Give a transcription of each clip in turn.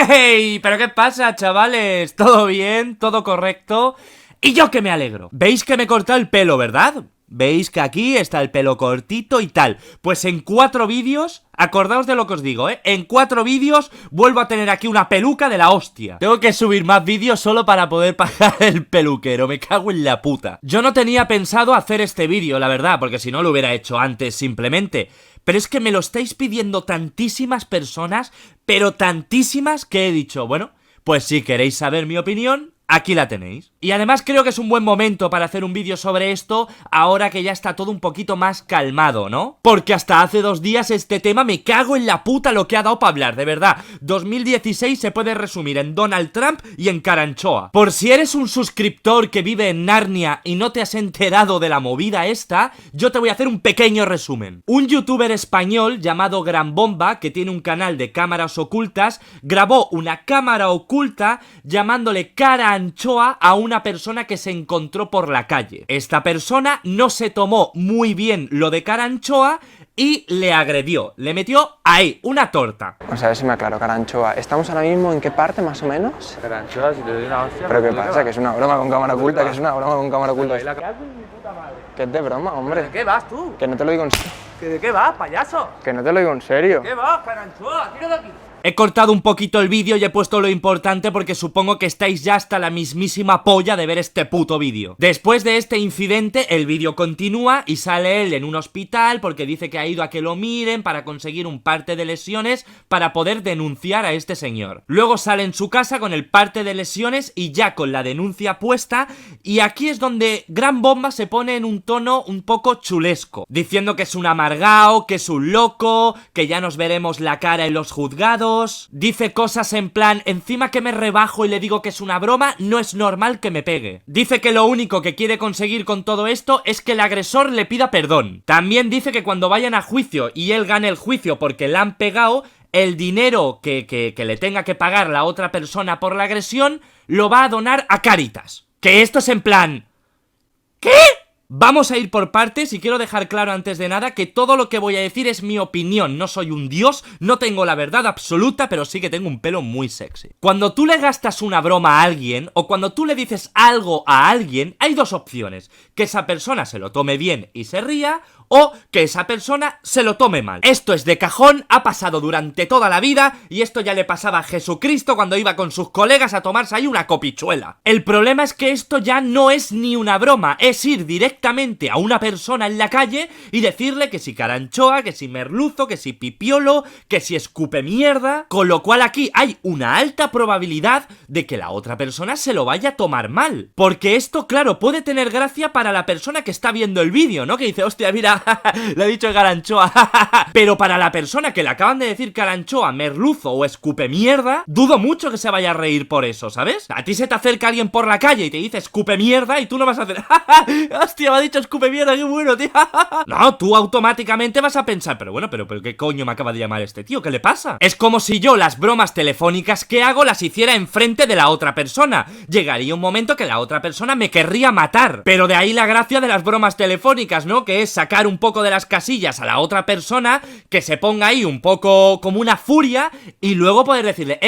¡Hey! ¿Pero qué pasa, chavales? ¿Todo bien? ¿Todo correcto? Y yo que me alegro. ¿Veis que me he cortado el pelo, verdad? ¿Veis que aquí está el pelo cortito y tal? Pues en 4 vídeos, acordaos de lo que os digo, en 4 vídeos vuelvo a tener aquí una peluca de la hostia. Tengo que subir más vídeos solo para poder pagar el peluquero, me cago en la puta. Yo no tenía pensado hacer este vídeo, la verdad, porque si no lo hubiera hecho antes simplemente. Pero es que me lo estáis pidiendo tantísimas personas, pero tantísimas, que he dicho, bueno, pues si queréis saber mi opinión, aquí la tenéis. Y además creo que es un buen momento para hacer un vídeo sobre esto ahora que ya está todo un poquito más calmado, ¿no? Porque hasta hace 2 días este tema me cago en la puta lo que ha dado para hablar, de verdad. 2016 se puede resumir en Donald Trump y en Karanchoa. Por si eres un suscriptor que vive en Narnia y no te has enterado de la movida esta, yo te voy a hacer un pequeño resumen. Un youtuber español llamado Gran Bomba, que tiene un canal de cámaras ocultas, grabó una cámara oculta llamándole Karanchoa a una persona que se encontró por la calle. Esta persona no se tomó muy bien lo de Karanchoa y le agredió, le metió ahí una torta. Vamos a ver si me aclaro, Karanchoa. ¿Estamos ahora mismo en qué parte, más o menos? Karanchoa, si te doy una hostia... ¿Pero qué pasa? Que es una broma con cámara oculta, que es una broma con cámara oculta. Que es de broma, hombre. ¿De qué vas tú? Que no te lo digo en serio. ¿De qué vas, payaso? Que no te lo digo en serio. ¿Qué vas, Karanchoa? Tira de aquí. He cortado un poquito el vídeo y he puesto lo importante porque supongo que estáis ya hasta la mismísima polla de ver este puto vídeo. Después de este incidente, el vídeo continúa y sale él en un hospital porque dice que ha ido a que lo miren para conseguir un parte de lesiones para poder denunciar a este señor. Luego sale en su casa con el parte de lesiones y ya con la denuncia puesta, y aquí es donde Gran Bomba se pone en un tono un poco chulesco, diciendo que es un amargao, que es un loco, que ya nos veremos la cara en los juzgados. Dice cosas en plan, encima que me rebajo y le digo que es una broma, no es normal que me pegue. Dice que lo único que quiere conseguir con todo esto es que el agresor le pida perdón. También dice que cuando vayan a juicio y él gane el juicio porque le han pegado, el dinero que le tenga que pagar la otra persona por la agresión lo va a donar a Cáritas. Que esto es en plan... ¿qué? Vamos a ir por partes y quiero dejar claro antes de nada que todo lo que voy a decir es mi opinión. No soy un dios, no tengo la verdad absoluta, pero sí que tengo un pelo muy sexy. Cuando tú le gastas una broma a alguien o cuando tú le dices algo a alguien, hay 2 opciones. Que esa persona se lo tome bien y se ría, o que esa persona se lo tome mal. Esto es de cajón, ha pasado durante toda la vida y esto ya le pasaba a Jesucristo cuando iba con sus colegas a tomarse ahí una copichuela. El problema es que esto ya no es ni una broma, es ir directamente a una persona en la calle y decirle que si Karanchoa, que si merluzo, que si pipiolo, que si escupe mierda, con lo cual aquí hay una alta probabilidad de que la otra persona se lo vaya a tomar mal. Porque esto, claro, puede tener gracia para la persona que está viendo el vídeo, ¿no? Que dice, hostia, mira, le ha dicho Karanchoa. Pero para la persona que le acaban de decir Karanchoa, merluzo o escupe mierda, dudo mucho que se vaya a reír por eso, ¿sabes? A ti se te acerca alguien por la calle y te dice escupe mierda y tú no vas a hacer hostia, me ha dicho escupe mierda, qué bueno, tío. No, tú automáticamente vas a pensar, pero bueno, pero qué coño me acaba de llamar este tío, ¿qué le pasa? Es como si yo las bromas telefónicas que hago las hiciera enfrente de la otra persona. Llegaría un momento que la otra persona me querría matar. Pero de ahí la gracia de las bromas telefónicas, ¿no? Que es sacar un poco de las casillas a la otra persona, que se ponga ahí un poco como una furia y luego poder decirle,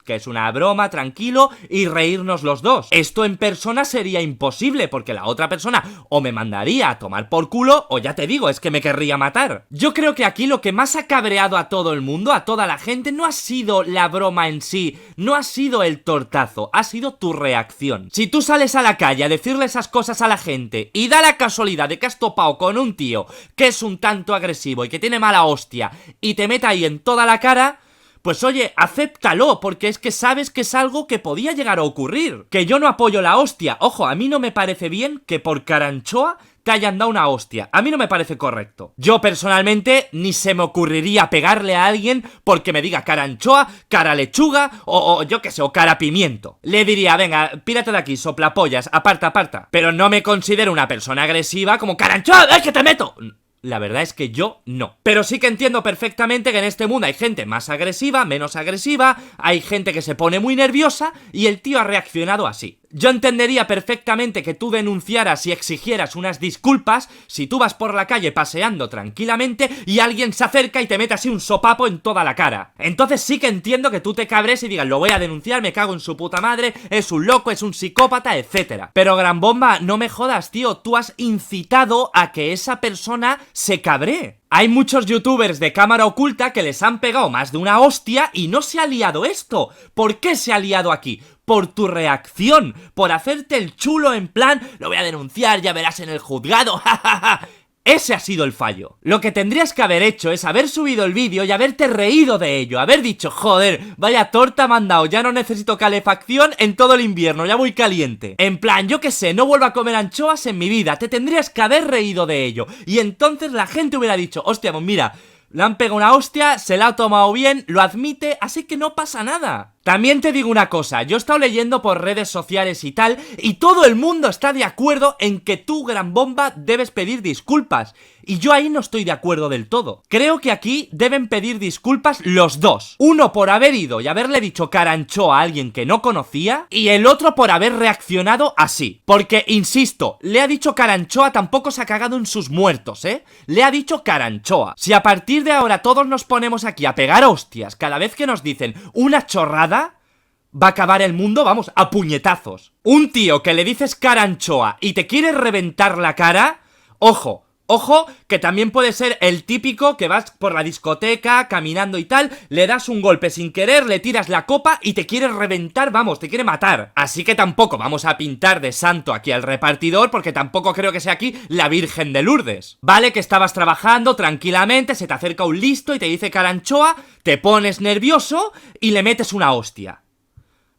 que es una broma, tranquilo, y reírnos los dos. Esto en persona sería imposible, porque la otra persona o me mandaría a tomar por culo, o ya te digo, es que me querría matar. Yo creo que aquí lo que más ha cabreado a todo el mundo, a toda la gente, no ha sido la broma en sí, no ha sido el tortazo, ha sido tu reacción. Si tú sales a la calle a decirle esas cosas a la gente, y da la casualidad de que has topado con un tío que es un tanto agresivo y que tiene mala hostia, y te mete ahí en toda la cara... pues oye, acéptalo, porque es que sabes que es algo que podía llegar a ocurrir. Que yo no apoyo la hostia. Ojo, a mí no me parece bien que por Karanchoa te hayan dado una hostia. A mí no me parece correcto. Yo personalmente ni se me ocurriría pegarle a alguien porque me diga Karanchoa, cara lechuga o yo qué sé, o cara pimiento. Le diría, venga, pírate de aquí, soplapollas, aparta, aparta. Pero no me considero una persona agresiva como Karanchoa, ¡ay, que te meto! La verdad es que yo no. Pero sí que entiendo perfectamente que en este mundo hay gente más agresiva, menos agresiva, hay gente que se pone muy nerviosa y el tío ha reaccionado así. Yo entendería perfectamente que tú denunciaras y exigieras unas disculpas si tú vas por la calle paseando tranquilamente y alguien se acerca y te mete así un sopapo en toda la cara. Entonces sí que entiendo que tú te cabres y digas, lo voy a denunciar, me cago en su puta madre, es un loco, es un psicópata, etcétera. Pero Gran Bomba, no me jodas, tío, tú has incitado a que esa persona se cabree. Hay muchos youtubers de cámara oculta que les han pegado más de una hostia y no se ha liado esto. ¿Por qué se ha liado aquí? Por tu reacción, por hacerte el chulo en plan, lo voy a denunciar, ya verás en el juzgado, jajaja. Ese ha sido el fallo. Lo que tendrías que haber hecho es haber subido el vídeo y haberte reído de ello. Haber dicho, joder, vaya torta me han dado, ya no necesito calefacción en todo el invierno, ya voy caliente. En plan, yo qué sé, no vuelvo a comer anchoas en mi vida. Te tendrías que haber reído de ello. Y entonces la gente hubiera dicho, hostia, pues mira, le han pegado una hostia, se la ha tomado bien, lo admite, así que no pasa nada. También te digo una cosa, yo he estado leyendo por redes sociales y tal, y todo el mundo está de acuerdo en que tú, Gran Bomba, debes pedir disculpas. Y yo ahí no estoy de acuerdo del todo. Creo que aquí deben pedir disculpas los dos. Uno por haber ido y haberle dicho carancho a alguien que no conocía, y el otro por haber reaccionado así. Porque, insisto, le ha dicho caranchoa, tampoco se ha cagado en sus muertos, ¿eh? Le ha dicho caranchoa. Si a partir de ahora todos nos ponemos aquí a pegar hostias cada vez que nos dicen una chorrada, va a acabar el mundo, vamos, a puñetazos. Un tío que le dices caranchoa y te quiere reventar la cara, ojo, ojo, que también puede ser el típico que vas por la discoteca, caminando y tal, le das un golpe sin querer, le tiras la copa y te quiere reventar, vamos, te quiere matar. Así que tampoco vamos a pintar de santo aquí al repartidor, porque tampoco creo que sea aquí la Virgen de Lourdes. Vale, que estabas trabajando tranquilamente, se te acerca un listo y te dice caranchoa, te pones nervioso y le metes una hostia.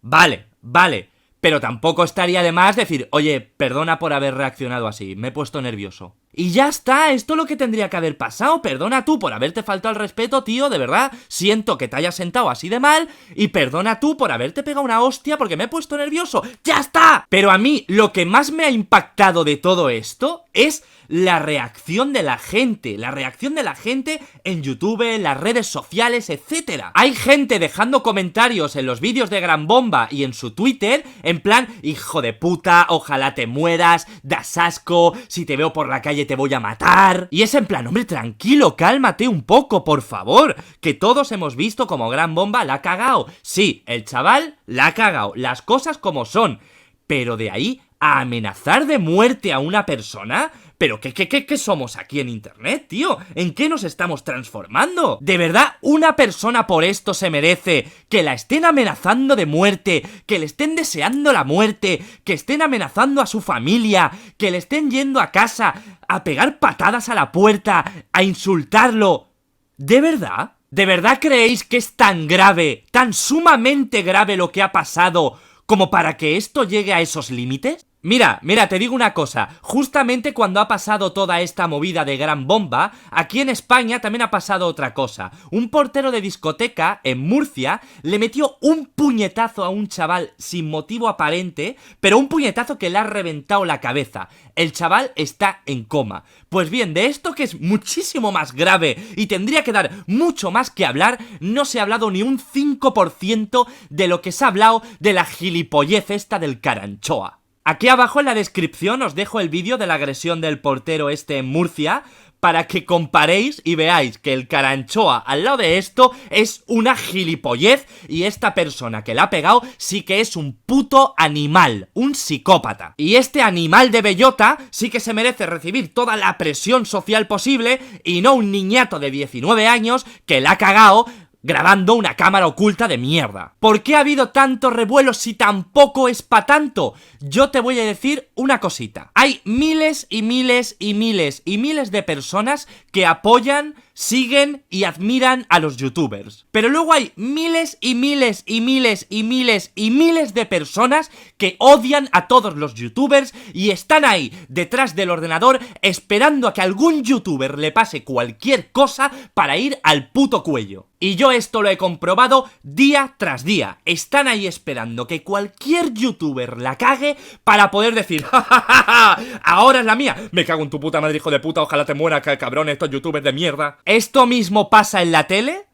Vale, vale, pero tampoco estaría de más decir, oye, perdona por haber reaccionado así, me he puesto nervioso. Y ya está, esto es lo que tendría que haber pasado. Perdona tú por haberte faltado al respeto, tío, de verdad. Siento que te hayas sentado así de mal. Y perdona tú por haberte pegado una hostia porque me he puesto nervioso. ¡Ya está! Pero a mí lo que más me ha impactado de todo esto es la reacción de la gente. La reacción de la gente en YouTube, en las redes sociales, etcétera. Hay gente dejando comentarios en los vídeos de Gran Bomba y en su Twitter, en plan, hijo de puta, ojalá te mueras, das asco, si te veo por la calle te voy a matar. Y es en plan, hombre, tranquilo, cálmate un poco, por favor, que todos hemos visto como Gran Bomba la ha cagao. Sí, el chaval la ha cagao, las cosas como son. Pero de ahí a amenazar de muerte a una persona... ¿Pero qué somos aquí en internet, tío? ¿En qué nos estamos transformando? ¿De verdad una persona por esto se merece que la estén amenazando de muerte, que le estén deseando la muerte, que estén amenazando a su familia, que le estén yendo a casa a pegar patadas a la puerta, a insultarlo? ¿De verdad? ¿De verdad creéis que es tan grave, tan sumamente grave lo que ha pasado como para que esto llegue a esos límites? Mira, te digo una cosa, justamente cuando ha pasado toda esta movida de Gran Bomba, aquí en España también ha pasado otra cosa. Un portero de discoteca en Murcia le metió un puñetazo a un chaval sin motivo aparente, pero un puñetazo que le ha reventado la cabeza. El chaval está en coma. Pues bien, de esto que es muchísimo más grave y tendría que dar mucho más que hablar, no se ha hablado ni un 5% de lo que se ha hablado de la gilipollez esta del caranchoa. Aquí abajo en la descripción os dejo el vídeo de la agresión del portero este en Murcia para que comparéis y veáis que el caranchoa al lado de esto es una gilipollez y esta persona que la ha pegado sí que es un puto animal, un psicópata. Y este animal de bellota sí que se merece recibir toda la presión social posible y no un niñato de 19 años que la ha cagado grabando una cámara oculta de mierda. ¿Por qué ha habido tanto revuelo si tampoco es pa' tanto? Yo te voy a decir una cosita. Hay miles y miles y miles y miles de personas que apoyan, siguen y admiran a los youtubers. Pero luego hay miles y miles y miles y miles y miles de personas que odian a todos los youtubers y están ahí detrás del ordenador esperando a que algún youtuber le pase cualquier cosa para ir al puto cuello. Y yo esto lo he comprobado día tras día. Están ahí esperando que cualquier youtuber la cague para poder decir ¡ja, ja, ja, ja! Ahora es la mía. Me cago en tu puta madre, hijo de puta, ojalá te muera, cabrón, estos youtubers de mierda. Esto mismo pasa en la tele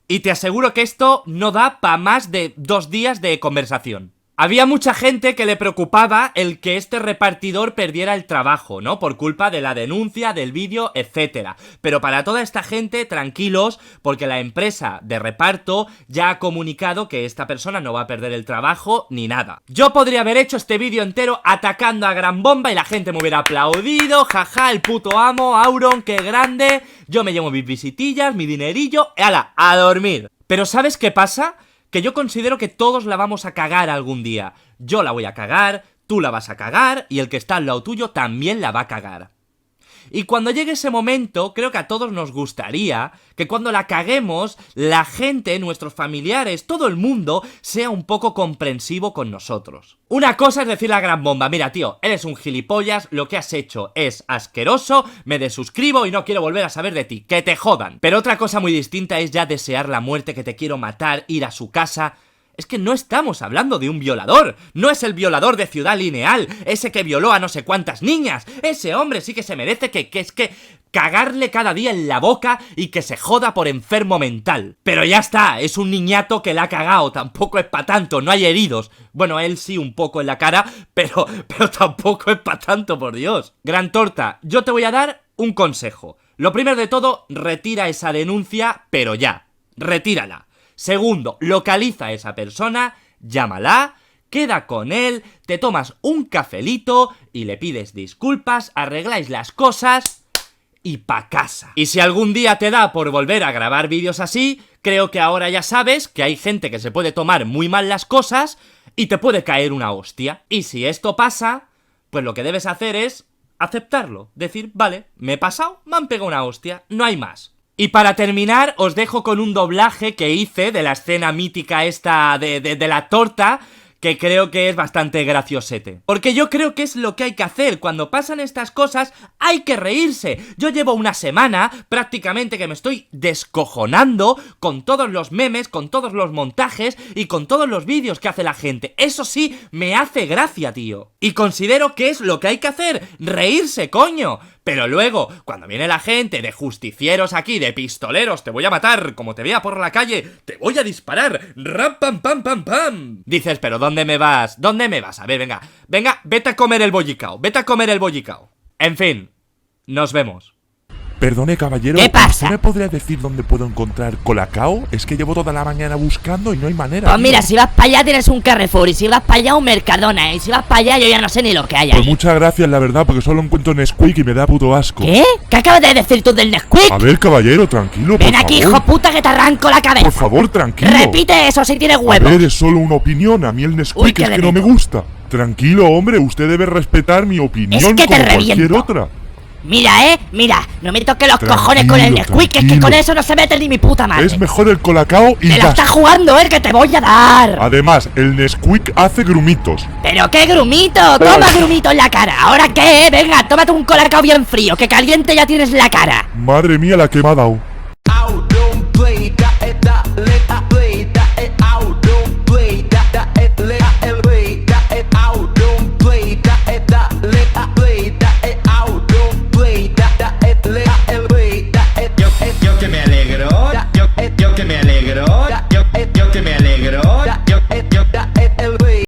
y te aseguro que esto no da para más de 2 días de conversación. Había mucha gente que le preocupaba el que este repartidor perdiera el trabajo, ¿no? Por culpa de la denuncia, del vídeo, etcétera. Pero para toda esta gente, tranquilos, porque la empresa de reparto ya ha comunicado que esta persona no va a perder el trabajo ni nada. Yo podría haber hecho este vídeo entero atacando a Gran Bomba y la gente me hubiera aplaudido, jaja, el puto amo, Auron, qué grande, yo me llevo mis visitillas, mi dinerillo, ¡hala! A dormir. Pero ¿sabes qué pasa? Que yo considero que todos la vamos a cagar algún día. Yo la voy a cagar, tú la vas a cagar y el que está al lado tuyo también la va a cagar. Y cuando llegue ese momento, creo que a todos nos gustaría que cuando la caguemos, la gente, nuestros familiares, todo el mundo, sea un poco comprensivo con nosotros. Una cosa es decirle a Gran Bomba, mira tío, eres un gilipollas, lo que has hecho es asqueroso, me desuscribo y no quiero volver a saber de ti, que te jodan. Pero otra cosa muy distinta es ya desear la muerte, que te quiero matar, ir a su casa. Es que no estamos hablando de un violador. No es el violador de Ciudad Lineal, ese que violó a no sé cuántas niñas. Ese hombre sí que se merece que cagarle cada día en la boca y que se joda por enfermo mental. Pero ya está, es un niñato que la ha cagado, tampoco es pa' tanto, no hay heridos. Bueno, él sí un poco en la cara, pero tampoco es pa' tanto, por Dios. Gran Torta, yo te voy a dar un consejo. Lo primero de todo, retira esa denuncia, pero ya. Retírala. Segundo, localiza a esa persona, llámala, queda con él, te tomas un cafelito y le pides disculpas, arregláis las cosas y pa' casa. Y si algún día te da por volver a grabar vídeos así, creo que ahora ya sabes que hay gente que se puede tomar muy mal las cosas y te puede caer una hostia. Y si esto pasa, pues lo que debes hacer es aceptarlo, decir, vale, me he pasado, me han pegado una hostia, no hay más. Y para terminar, os dejo con un doblaje que hice de la escena mítica esta de la torta, que creo que es bastante graciosete. Porque yo creo que es lo que hay que hacer. Cuando pasan estas cosas, hay que reírse. Yo llevo una semana prácticamente que me estoy descojonando con todos los memes, con todos los montajes y con todos los vídeos que hace la gente. Eso sí, me hace gracia, tío. Y considero que es lo que hay que hacer, reírse, coño. Pero luego, cuando viene la gente de justicieros aquí, de pistoleros, te voy a matar, como te vea por la calle, te voy a disparar, ram pam pam pam pam. Dices, pero ¿dónde me vas? ¿Dónde me vas? A ver, venga, vete a comer el bollicao, vete a comer el bollicao. En fin, nos vemos. Perdone, caballero, ¿Qué pasa? ¿usted me podría decir dónde puedo encontrar Colacao? Es que llevo toda la mañana buscando y no hay manera. Pues mira, si vas para allá tienes un Carrefour, y si vas para allá un Mercadona, y si vas para allá yo ya no sé ni lo que hay Pues ahí. muchas gracias, la verdad, porque solo encuentro Nesquik y me da puto asco. ¿Qué? ¿Qué acabas de decir tú del Nesquik? A ver, caballero, tranquilo, Ven por aquí, favor. hijo puta, que te arranco la cabeza. Por favor, tranquilo. Repite eso si tienes A huevos. ver, es solo una opinión, a mí el Nesquik Uy, que es que le no me meto. gusta. Tranquilo, hombre, usted debe respetar mi opinión Es que te como cualquier reviento. otra. Mira, mira, no me toques los Tranquilo, cojones con el Nesquik, que es que tranquilo. con eso no se mete ni mi puta madre. Es mejor el Colacao y Te la ya. estás jugando, que te voy a dar. Además, el Nesquik hace grumitos. Pero qué grumito, toma grumito en la cara. ¿Ahora qué? Venga, tómate un colacao bien frío, que caliente ya tienes la cara. Madre mía, la que me ha dado.